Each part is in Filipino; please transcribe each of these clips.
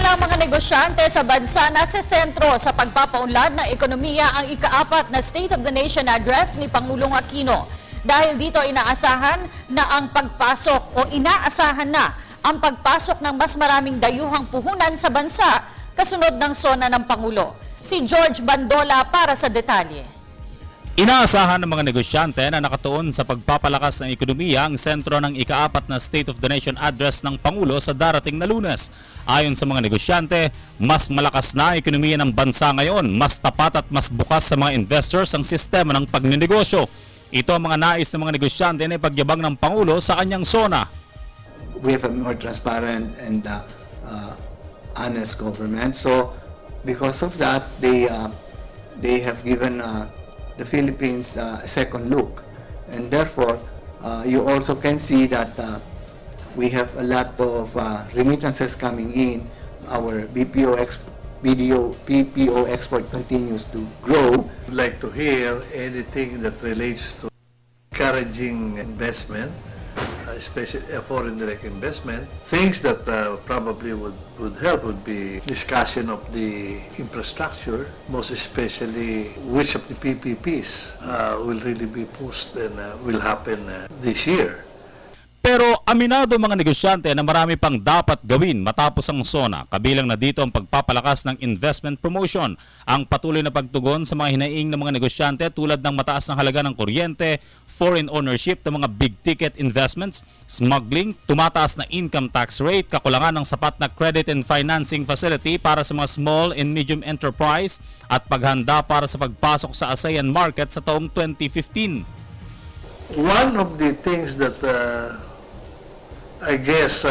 Samantala, ang mga negosyante sa bansa nasa sentro sa pagpapaunlad ng ekonomiya ang ika-4 na State of the Nation Address ni Pangulong Aquino. Dahil dito inaasahan na ang pagpasok ng mas maraming dayuhang puhunan sa bansa kasunod ng SONA ng Pangulo. Si George Bandola para sa detalye. Inaasahan ng mga negosyante na nakatuon sa pagpapalakas ng ekonomiya ang sentro ng ika-4 na State of the Nation Address ng Pangulo sa darating na Lunes. Ayon sa mga negosyante, mas malakas na ang ekonomiya ng bansa ngayon, mas tapat at mas bukas sa mga investors ang sistema ng pagninegosyo. Ito ang mga nais ng mga negosyante na ipagyabang ng Pangulo sa kanyang SONA. We have a more transparent and honest government. So because of that, they have given the Philippines a second look, and therefore you also can see that we have a lot of remittances coming in. Our PPO export continues to grow. I'd like to hear anything that relates to encouraging investment, especially foreign direct investment. Things that probably would help would be discussion of the infrastructure, most especially which of the PPPs will really be pushed and will happen this year. Pero aminado mga negosyante na marami pang dapat gawin matapos ang SONA, kabilang na dito ang pagpapalakas ng investment promotion, ang patuloy na pagtugon sa mga hinaing ng mga negosyante tulad ng mataas na halaga ng kuryente, foreign ownership ng mga big ticket investments, smuggling, tumataas na income tax rate, kakulangan ng sapat na credit and financing facility para sa mga small and medium enterprise at paghanda para sa pagpasok sa ASEAN market sa taong 2015. One of the things that I guess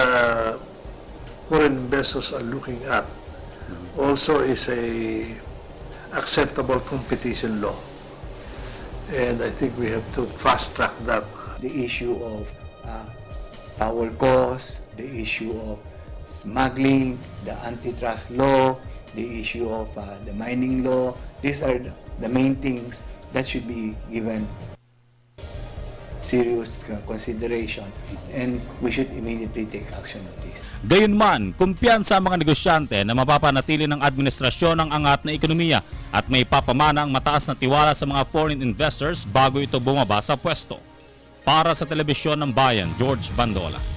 foreign investors are looking at also is a acceptable competition law, and I think we have to fast track that. The issue of power costs, the issue of smuggling, the antitrust law, the issue of the mining law. These are the main things that should be given serious consideration, and we should immediately take action on this. Gayunman, kumpiyansa ang mga negosyante na mapapanatili ng administrasyon ang angat na ekonomiya at may papamana ang mataas na tiwala sa mga foreign investors bago ito bumaba sa pwesto. Para sa Telebisyon ng Bayan, George Bandola.